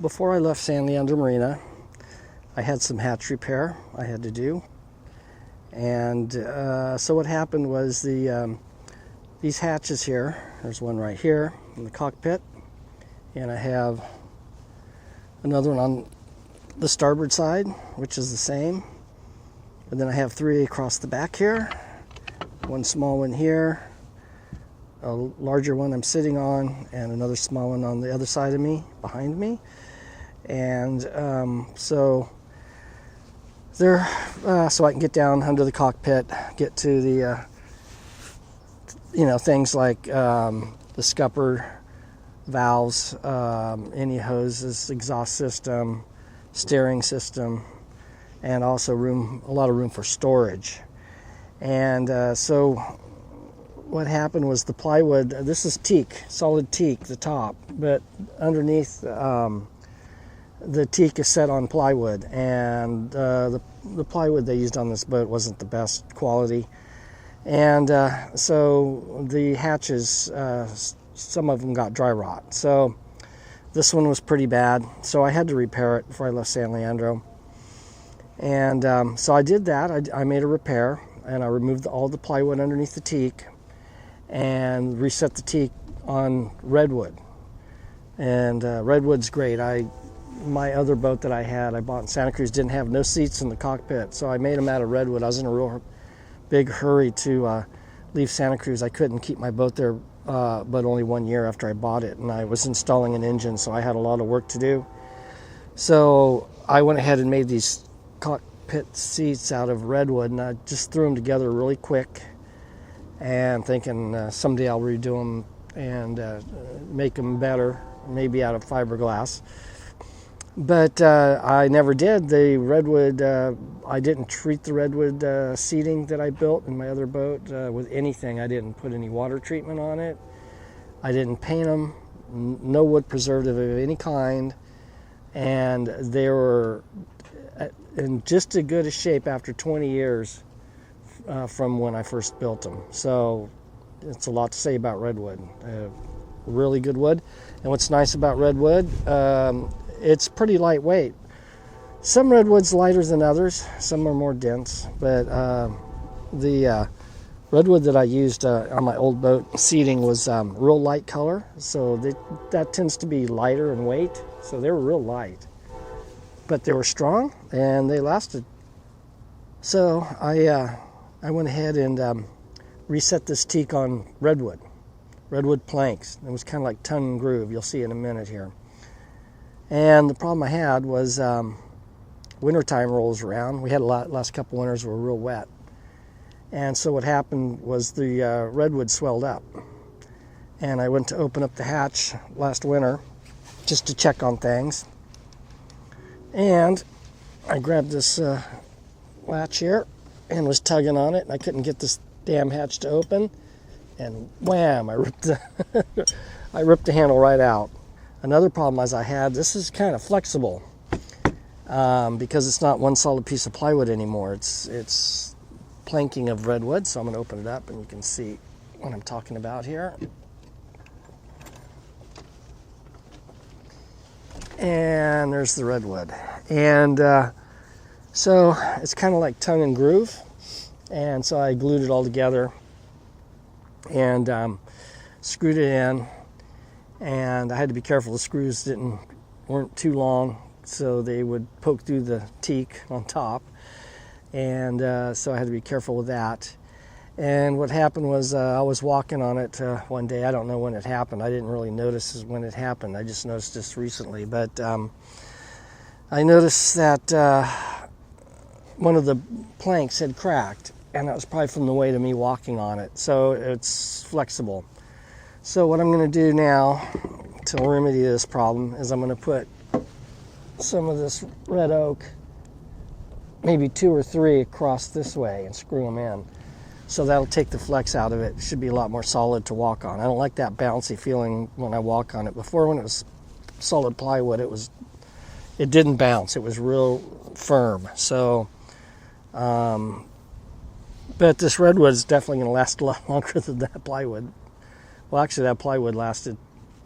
Before I left San Leandro Marina, I had some hatch repair I had to do. And so what happened was these hatches here, there's one right here in the cockpit, and I have another one on the starboard side, which is the same. And then I have three across the back here, one small one here, a larger one I'm sitting on, and another small one on the other side of me, behind me. And so I can get down under the cockpit, get to the things like the scupper valves, any hoses, exhaust system, steering system, and also a lot of room for storage. And so what happened was the plywood, this is teak, solid teak, the top, but underneath the teak is set on plywood, and the plywood they used on this boat wasn't the best quality. And so the hatches, some of them got dry rot. So this one was pretty bad, so I had to repair it before I left San Leandro. And so I did that. I made a repair, and I removed all the plywood underneath the teak and reset the teak on redwood. And redwood's great. My other boat that I bought in Santa Cruz didn't have no seats in the cockpit, so I made them out of redwood. I was in a real big hurry to leave Santa Cruz. I couldn't keep my boat there but only 1 year after I bought it, and I was installing an engine, so I had a lot of work to do. So I went ahead and made these cockpit seats out of redwood, and I just threw them together really quick, and thinking someday I'll redo them and make them better, maybe out of fiberglass. But I never did. The redwood, I didn't treat the redwood seating that I built in my other boat with anything. I didn't put any water treatment on it. I didn't paint them, no wood preservative of any kind. And they were in just as good a shape after 20 years from when I first built them. So it's a lot to say about redwood. Really good wood. And what's nice about redwood, it's pretty lightweight. Some redwood's lighter than others. Some are more dense. But the redwood that I used on my old boat seating was real light color. So that tends to be lighter in weight. So they were real light. But they were strong and they lasted. So I went ahead and reset this teak on redwood planks. It was kind of like tongue and groove. You'll see in a minute here. And the problem I had was wintertime rolls around. We had last couple winters were real wet. And so what happened was the redwood swelled up. And I went to open up the hatch last winter just to check on things. And I grabbed this latch here and was tugging on it. And I couldn't get this damn hatch to open. And wham, I ripped the handle right out. Another problem as I had, this is kind of flexible because it's not one solid piece of plywood anymore. It's planking of redwood, so I'm going to open it up and you can see what I'm talking about here. And there's the redwood. And so it's kind of like tongue and groove. And so I glued it all together and screwed it in. And I had to be careful the screws weren't too long, so they would poke through the teak on top. And so I had to be careful with that. And what happened was I was walking on it one day. I don't know when it happened. I didn't really notice when it happened. I just noticed this recently. But I noticed that one of the planks had cracked, and that was probably from the weight of me walking on it. So it's flexible. So what I'm going to do now to remedy this problem is I'm going to put some of this red oak, maybe 2 or 3 across this way and screw them in. So that'll take the flex out of it. It should be a lot more solid to walk on. I don't like that bouncy feeling when I walk on it. Before, when it was solid plywood, it didn't bounce. It was real firm. So, but this redwood is definitely going to last a lot longer than that plywood. Well, actually, that plywood lasted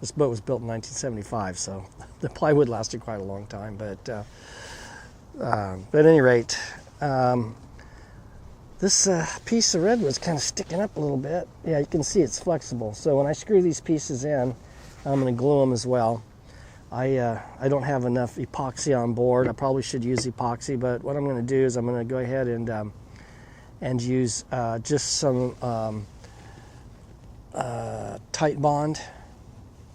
This boat was built in 1975, so the plywood lasted quite a long time. But at any rate, this piece of redwood's kind of sticking up a little bit. Yeah, you can see it's flexible. So when I screw these pieces in, I'm going to glue them as well. I don't have enough epoxy on board. I probably should use epoxy, but what I'm going to do is I'm going to go ahead and use just some tight bond.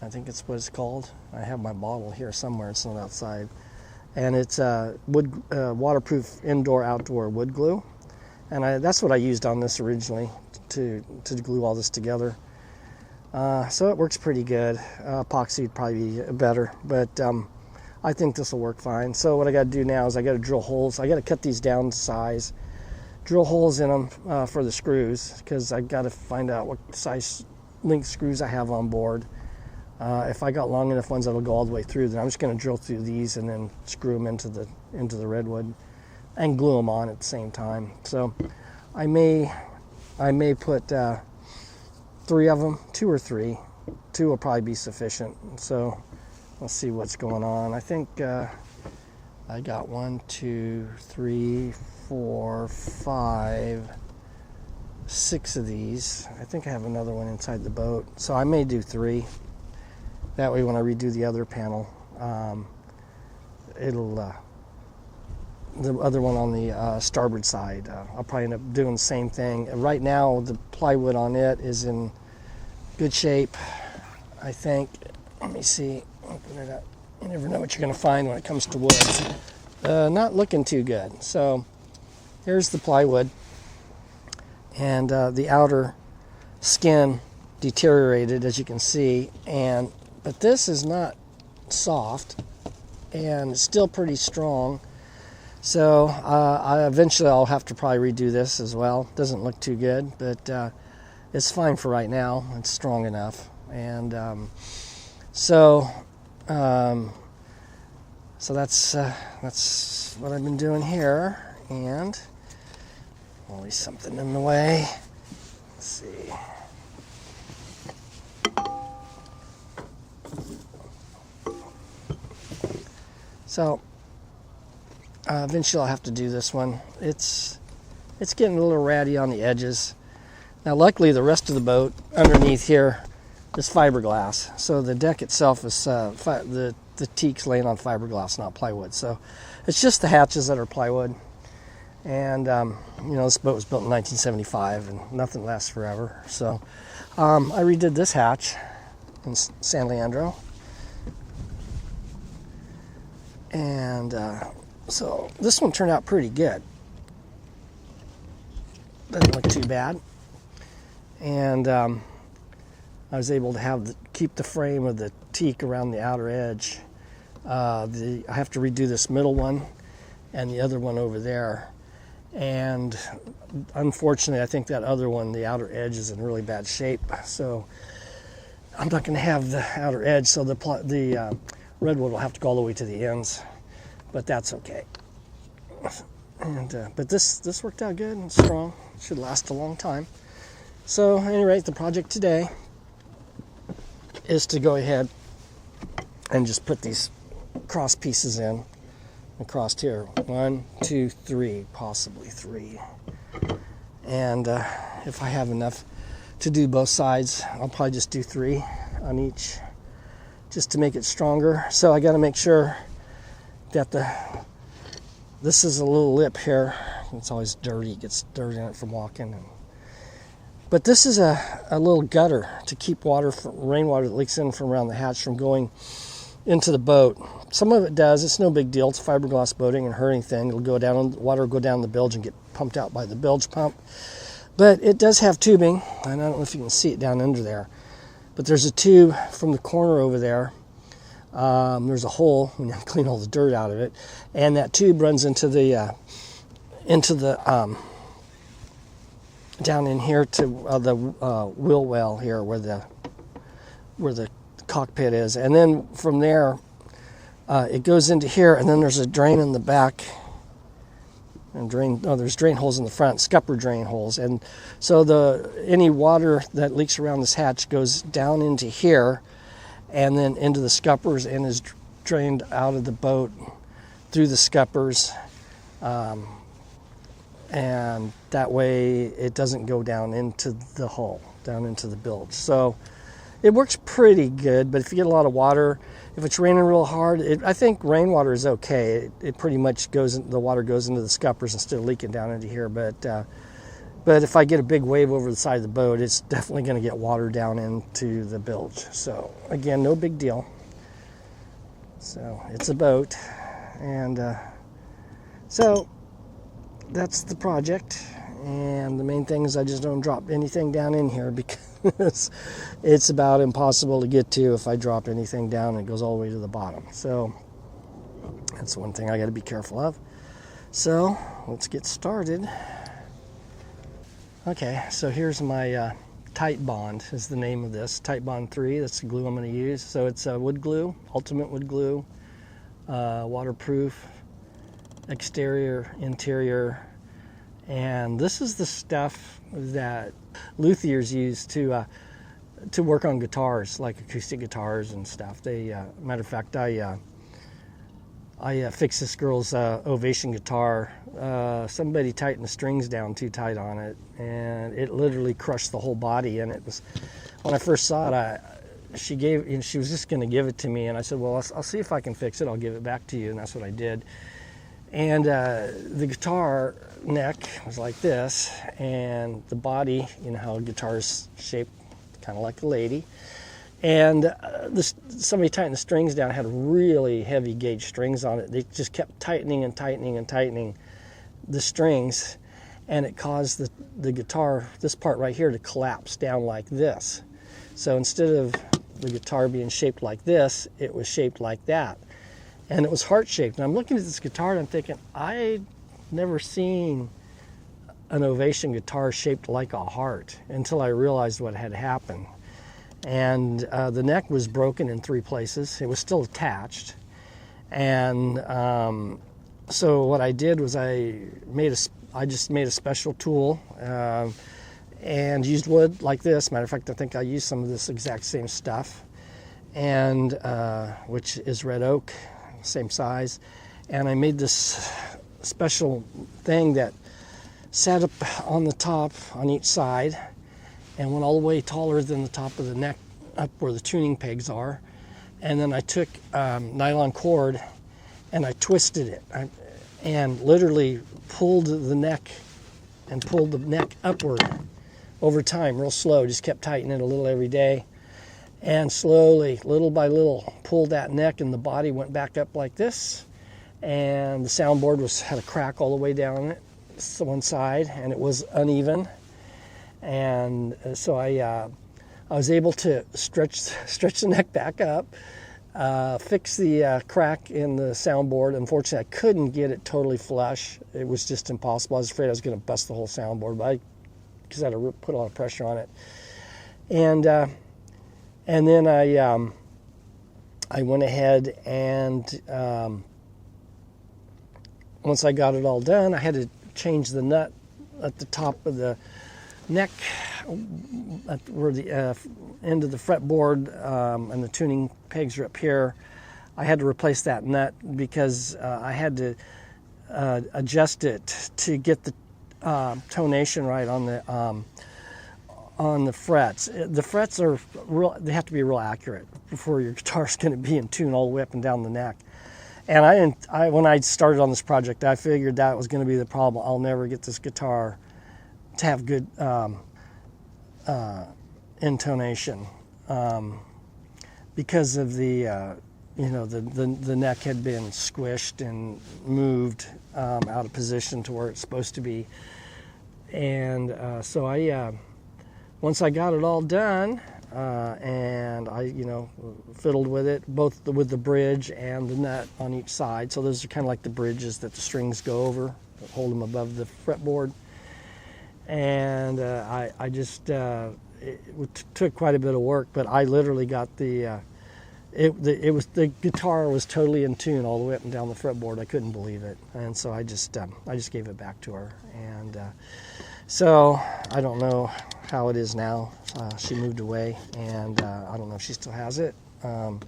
I think it's what it's called. I have my bottle here somewhere. It's not outside. And it's waterproof indoor-outdoor wood glue. And that's what I used on this originally to glue all this together. So it works pretty good. Epoxy would probably be better, but I think this will work fine. So what I got to do now is I got to drill holes. I got to cut these down to size, drill holes in them for the screws, because I got to find out what size length screws I have on board. If I got long enough ones that'll go all the way through, then I'm just going to drill through these and then screw them into the redwood and glue them on at the same time. So I may put 3 of them, 2 or 3. 2 will probably be sufficient. So let's see what's going on. I think I got 1, 2, 3, 4, 5, 6 of these. I think I have another one inside the boat. So I may do 3. That way when I redo the other panel, the other one on the starboard side, I'll probably end up doing the same thing. Right now, the plywood on it is in good shape, I think. Let me see. Open it up. You never know what you're going to find when it comes to wood. Not looking too good. So here's the plywood, and the outer skin deteriorated, as you can see, but this is not soft, and it's still pretty strong. So eventually I'll have to probably redo this as well. Doesn't look too good, but it's fine for right now. It's strong enough, and so that's what I've been doing here. And always something in the way. Let's see. So eventually I'll have to do this one. It's getting a little ratty on the edges. Now luckily the rest of the boat underneath here is fiberglass. So the deck itself is, the teak's laying on fiberglass, not plywood. So it's just the hatches that are plywood. And this boat was built in 1975 and nothing lasts forever. So I redid this hatch in San Leandro. And so this one turned out pretty good. Doesn't look too bad. And I was able to keep the frame of the teak around the outer edge. I have to redo this middle one and the other one over there. And unfortunately, I think that other one, the outer edge, is in really bad shape. So I'm not going to have the outer edge, so the redwood will have to go all the way to the ends, but that's okay. And but this worked out good and strong. Should last a long time. So, at any rate, the project today is to go ahead and just put these cross pieces in across here. 1, 2, 3, possibly 3. And if I have enough to do both sides, I'll probably just do 3 on each, just to make it stronger. So I got to make sure that this is a little lip here. It's always dirty. It gets dirt in it from walking. But this is a little gutter to keep rainwater that leaks in from around the hatch from going into the boat. Some of it does. It's no big deal. It's fiberglass boating and hurt anything. It'll go down. Water will go down the bilge and get pumped out by the bilge pump. But it does have tubing, and I don't know if you can see it down under there. But there's a tube from the corner over there. There's a hole when you clean all the dirt out of it, and that tube runs into the down in here to the wheel well here where the cockpit is, and then from there it goes into here, and then there's a drain in the back, and there's drain holes in the front, scupper drain holes, and so any water that leaks around this hatch goes down into here, and then into the scuppers, and is drained out of the boat through the scuppers, and that way it doesn't go down into the hull, down into the bilge. So it works pretty good, but if you get a lot of water, if it's raining real hard, I think rainwater is okay. It pretty much the water goes into the scuppers instead of leaking down into here. But if I get a big wave over the side of the boat, it's definitely going to get water down into the bilge. So again, no big deal. So it's a boat, and so that's the project. And the main thing is I just don't drop anything down in here because it's about impossible to get to if I drop anything down. It goes all the way to the bottom. So that's one thing I got to be careful of. So let's get started. Okay, so here's my Tight Bond is the name of this. Tight Bond 3, that's the glue I'm going to use. So it's a wood glue, ultimate wood glue, waterproof, exterior, interior. And this is the stuff that luthiers use to work on guitars, like acoustic guitars and stuff. Matter of fact, I fixed this girl's Ovation guitar. Somebody tightened the strings down too tight on it, and it literally crushed the whole body. And it was, when I first saw it, she was just going to give it to me, and I said, well, I'll see if I can fix it. I'll give it back to you, and that's what I did. And the guitar neck was like this, and the body, you know how a guitar's shaped kind of like a lady. And somebody tightened the strings down, had really heavy gauge strings on it. They just kept tightening and tightening and tightening the strings, and it caused the guitar, this part right here, to collapse down like this. So instead of the guitar being shaped like this, it was shaped like that. And it was heart-shaped. And I'm looking at this guitar and I'm thinking, I'd never seen an Ovation guitar shaped like a heart until I realized what had happened. And the neck was broken in 3 places. It was still attached. And so what I did was I just made a special tool and used wood like this. Matter of fact, I think I used some of this exact same stuff, and which is red oak, same size. And I made this special thing that sat up on the top on each side and went all the way taller than the top of the neck, up where the tuning pegs are. And then I took nylon cord and I twisted it and literally pulled the neck upward over time, real slow. Just kept tightening it a little every day, and slowly, little by little, pulled that neck, and the body went back up like this. And the soundboard had a crack all the way down it, one side, and it was uneven. And so I was able to stretch the neck back up, fix the crack in the soundboard. Unfortunately, I couldn't get it totally flush. It was just impossible. I was afraid I was going to bust the whole soundboard, because I had to put a lot of pressure on it. And then I went ahead and once I got it all done, I had to change the nut at the top of the neck, where the end of the fretboard and the tuning pegs are up here. I had to replace that nut because I had to adjust it to get the tonation right on the frets. The frets are they have to be real accurate before your guitar's going to be in tune all the way up and down the neck. And when I started on this project, I figured that was going to be the problem. I'll never get this guitar to have good intonation because of the the neck had been squished and moved out of position to where it's supposed to be. And so I once I got it all done, and I fiddled with it, both with the bridge and the nut on each side. So those are kind of like the bridges that the strings go over, that hold them above the fretboard. And I just it took quite a bit of work, but I literally got the guitar was totally in tune all the way up and down the fretboard. I couldn't believe it, and so I just gave it back to her. And so I don't know how it is now. She moved away, and I don't know if she still has it. But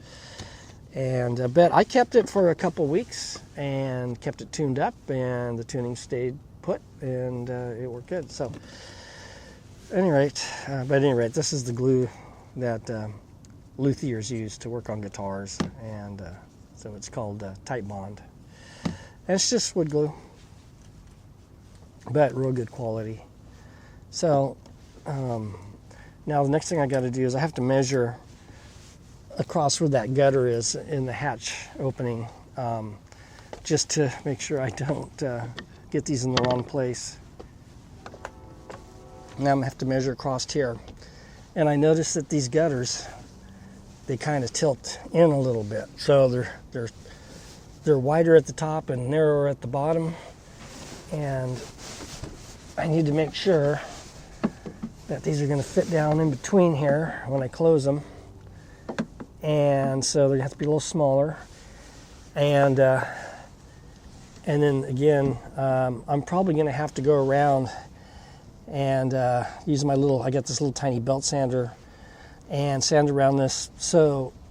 I kept it for a couple weeks and kept it tuned up, and the tuning stayed put, and it worked good. So, at any rate, this is the glue that luthiers use to work on guitars, and so it's called Tight Bond. And it's just wood glue, but real good quality. So now the next thing I got to do is I have to measure across where that gutter is in the hatch opening, just to make sure I don't get these in the wrong place. Now I'm gonna have to measure across here, and I noticed that these gutters, they kind of tilt in a little bit, so they're wider at the top and narrower at the bottom, and I need to make sure that these are going to fit down in between here when I close them. And so they have to be a little smaller. And then again, I'm probably going to have to go around and use my I got this little tiny belt sander, and sand around this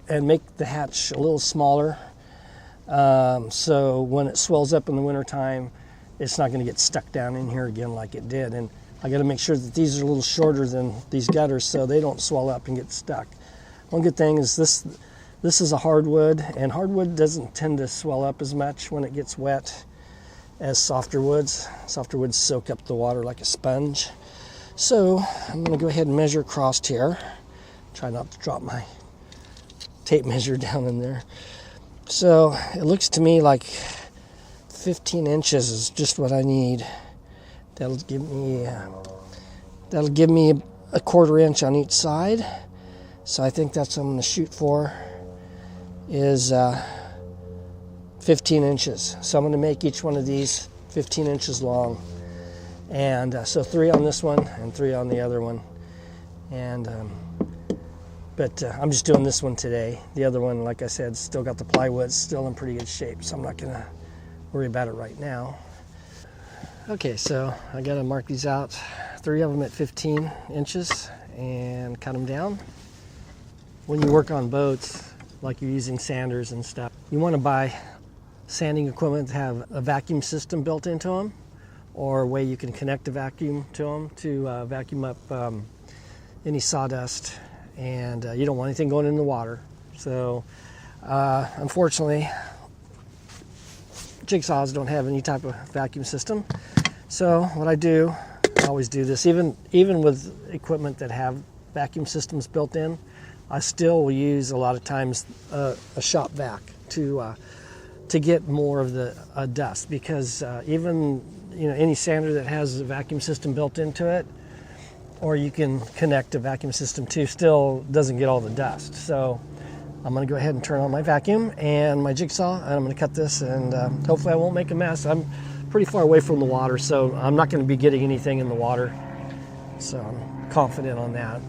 and make the hatch a little smaller. So when it swells up in the wintertime, it's not going to get stuck down in here again like it did. And I got to make sure that these are a little shorter than these gutters so they don't swell up and get stuck. One good thing is this is a hardwood, and hardwood doesn't tend to swell up as much when it gets wet as softer woods. Softer woods soak up the water like a sponge. So I'm going to go ahead and measure across here. Try not to drop my tape measure down in there. So it looks to me like 15 inches is just what I need. That'll give me a quarter inch on each side. So I think that's what I'm going to shoot for, is 15 inches. So I'm going to make each one of these 15 inches long. And so 3 on this one and 3 on the other one. And but I'm just doing this one today. The other one, like I said, still got the plywood, still in pretty good shape, so I'm not going to worry about it right now. Okay, so I got to mark these out, 3 of them at 15 inches, and cut them down. When you work on boats, like you're using sanders and stuff, you want to buy sanding equipment that have a vacuum system built into them, or a way you can connect a vacuum to them to vacuum up any sawdust, and you don't want anything going in the water. So unfortunately, jigsaws don't have any type of vacuum system. So what I do, I always do this, even with equipment that have vacuum systems built in, I still will use a lot of times a shop vac to get more of the dust, because even any sander that has a vacuum system built into it, or you can connect a vacuum system to, still doesn't get all the dust. So I'm going to go ahead and turn on my vacuum and my jigsaw, and I'm going to cut this, and hopefully I won't make a mess. I'm pretty far away from the water, so I'm not going to be getting anything in the water. So I'm confident on that.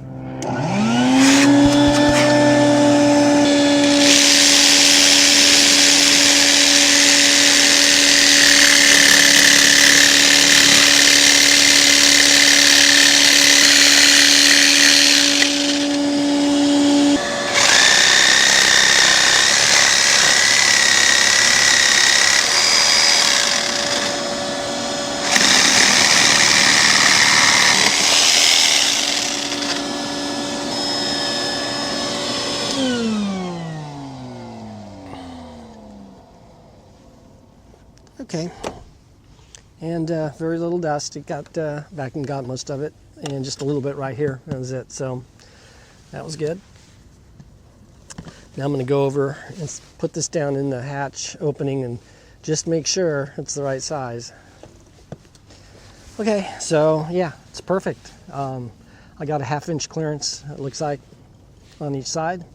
Okay, and very little dust. It got vacuum got most of it, and just a little bit right here. That was it. So that was good. Now I'm going to go over and put this down in the hatch opening and just make sure it's the right size. Okay, so yeah, it's perfect. I got a 1/2 inch clearance, it looks like, on each side,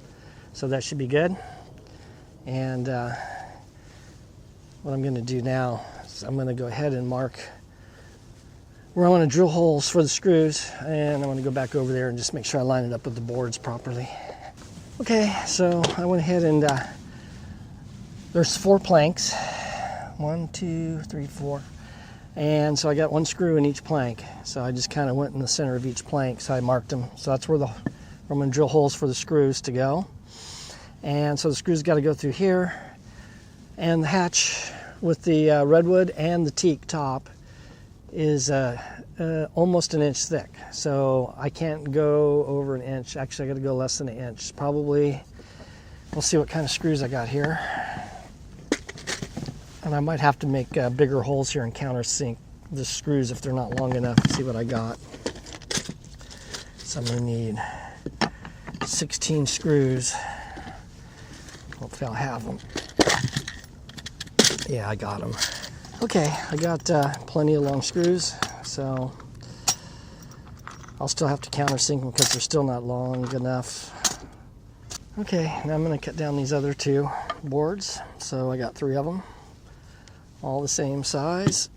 so that should be good. And what I'm going to do now is I'm going to go ahead and mark where I want to drill holes for the screws, and I want to go back over there and just make sure I line it up with the boards properly. Okay, so I went ahead and there's 4 planks, 1, 2, 3, 4, and so I got 1 screw in each plank. So I just kind of went in the center of each plank, so I marked them. So that's where I'm going to drill holes for the screws to go. And so the screws got to go through here. And the hatch with the redwood and the teak top is almost an inch thick. So I can't go over an inch. Actually, I got to go less than an inch. Probably, we'll see what kind of screws I got here. And I might have to make bigger holes here and countersink the screws if they're not long enough. Let's see what I got. So I'm going to need 16 screws. Hopefully I'll have them. Yeah, I got them. Okay, I got plenty of long screws, so I'll still have to countersink them because they're still not long enough. Okay, now I'm going to cut down these other 2 boards. So I got 3 of them, all the same size.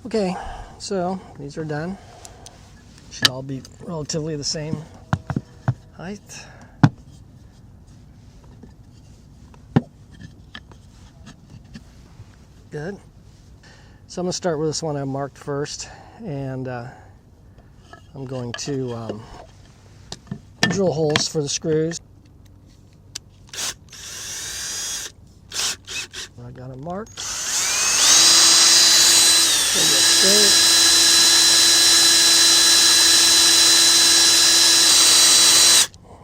Okay, so these are done. Should all be relatively the same height. Good. So I'm going to start with this one I marked first, and I'm going to drill holes for the screws. I got it marked.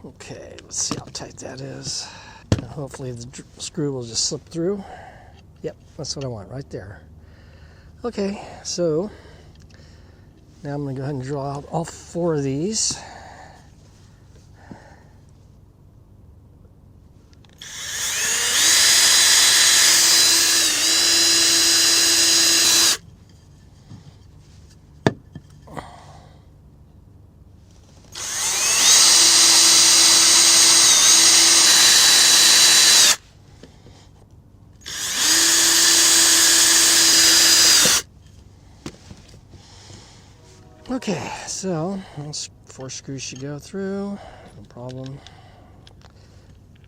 Okay, let's see how tight that is. And hopefully the screw will just slip through. Yep, that's what I want right there. Okay, so now I'm going to go ahead and drill out all 4 of these. Okay, so those 4 screws should go through, no problem.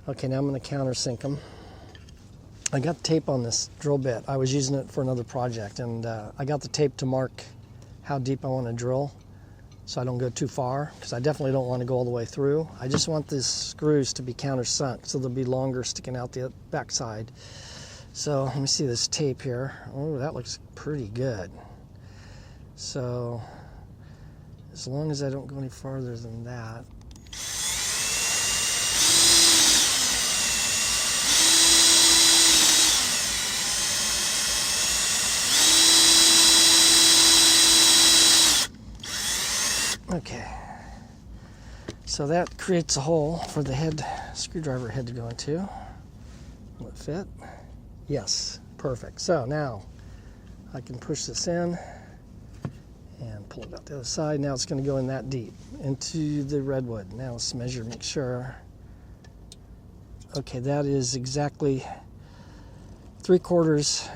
Okay, now I'm going to countersink them. I got tape on this drill bit. I was using it for another project, and I got the tape to mark how deep I want to drill so I don't go too far, because I definitely don't want to go all the way through. I just want these screws to be countersunk so they'll be longer sticking out the back side. So let me see this tape here. Oh, that looks pretty good. So as long as I don't go any farther than that. Okay, so that creates a hole for the head, screwdriver head to go into. Will it fit? Yes, perfect. So now I can push this in and pull it out the other side. Now it's going to go in that deep into the redwood. Now let's measure, make sure. Okay, that is exactly 3/4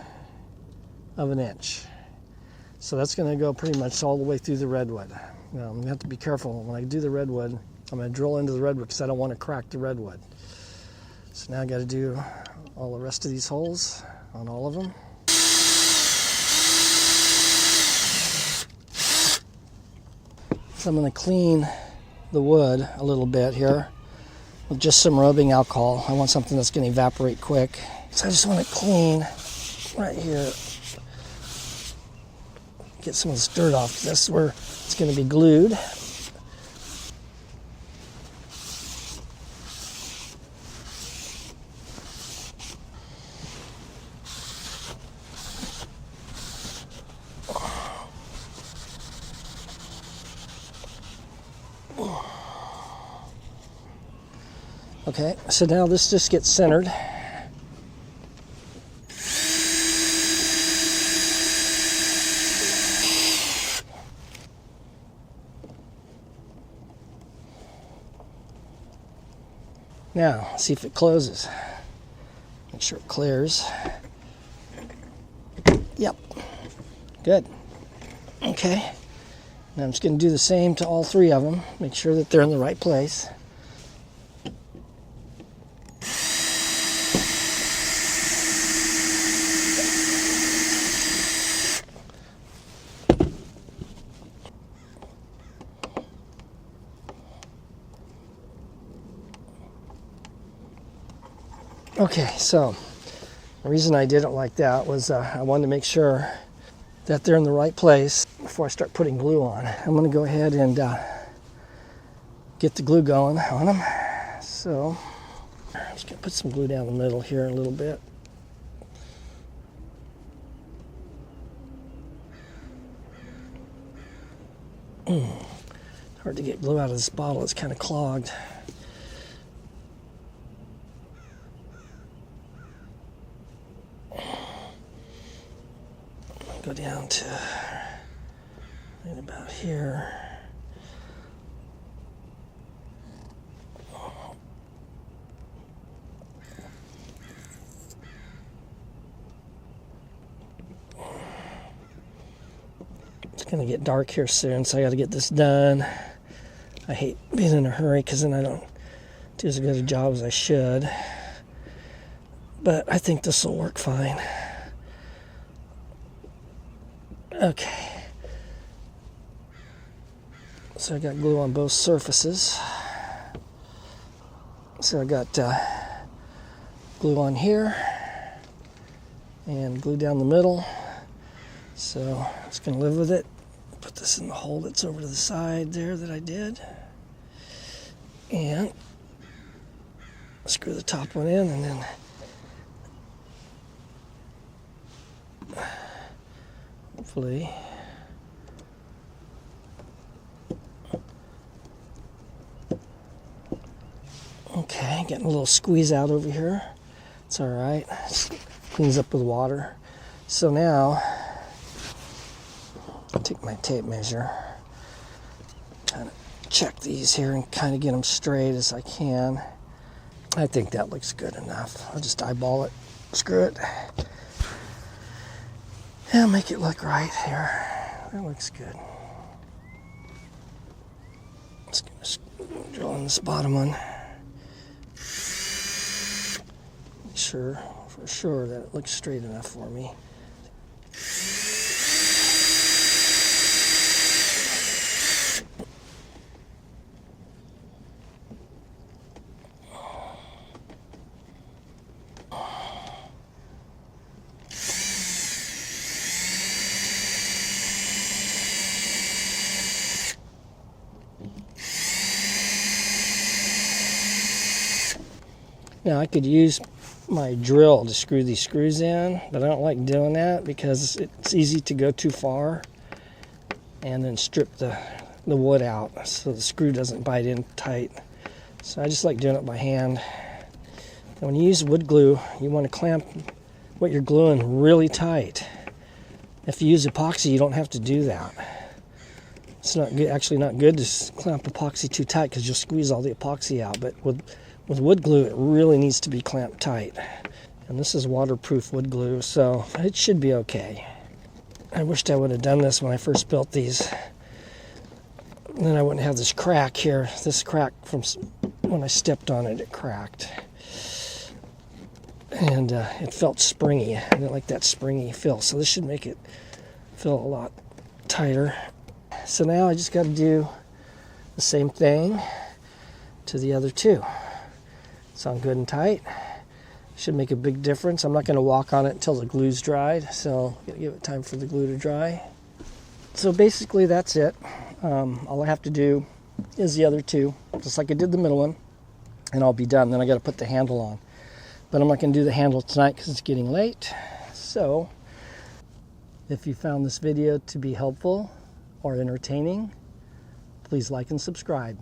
of an inch. So that's going to go pretty much all the way through the redwood. Now I'm going to have to be careful when I do the redwood. I'm going to drill into the redwood because I don't want to crack the redwood. So now I got to do all the rest of these holes on all of them. So I'm going to clean the wood a little bit here with just some rubbing alcohol. I want something that's going to evaporate quick. So I just want to clean right here. Get some of this dirt off. That's where it's going to be glued. Okay, so now this just gets centered. Now, see if it closes. Make sure it clears. Yep, good. Okay, now I'm just going to do the same to all 3 of them. Make sure that they're in the right place. Okay, so the reason I did it like that was I wanted to make sure that they're in the right place before I start putting glue on. I'm going to go ahead and get the glue going on them. So I'm just going to put some glue down the middle here a little bit. Hard to get glue out of this bottle, it's kind of clogged. Go down to right about here. It's going to get dark here soon, so I got to get this done. I hate being in a hurry because then I don't do as good a job as I should. But I think this will work fine. Okay. So I got glue on both surfaces. So I got glue on here and glue down the middle. So I'm just going to live with it. Put this in the hole that's over to the side there that I did. And screw the top one in, and then hopefully okay, getting a little squeeze out over here. It's all right. Cleans up with water. So now I'll take my tape measure, kind of check these here and kind of get them straight as I can. I think that looks good enough. I'll just eyeball it, screw it, and make it look right here. That looks good. Just gonna drill in this bottom one. Make sure, for sure, that it looks straight enough for me. Now I could use my drill to screw these screws in, but I don't like doing that because it's easy to go too far and then strip the wood out so the screw doesn't bite in tight. So I just like doing it by hand. And when you use wood glue, you want to clamp what you're gluing really tight. If you use epoxy, you don't have to do that. It's not good, actually not good to clamp epoxy too tight because you'll squeeze all the epoxy out, but with wood glue, it really needs to be clamped tight. And this is waterproof wood glue, so it should be okay. I wished I would have done this when I first built these. Then I wouldn't have this crack here. This crack from when I stepped on it, it cracked. And it felt springy. I didn't like that springy feel, so this should make it feel a lot tighter. So now I just got to do the same thing to the other two. Sound good and tight. Should make a big difference. I'm not going to walk on it until the glue's dried, so I'm going to give it time for the glue to dry. So basically that's it. All I have to do is the other two, just like I did the middle one, and I'll be done. Then I got to put the handle on. But I'm not going to do the handle tonight because it's getting late. So if you found this video to be helpful or entertaining, please like and subscribe.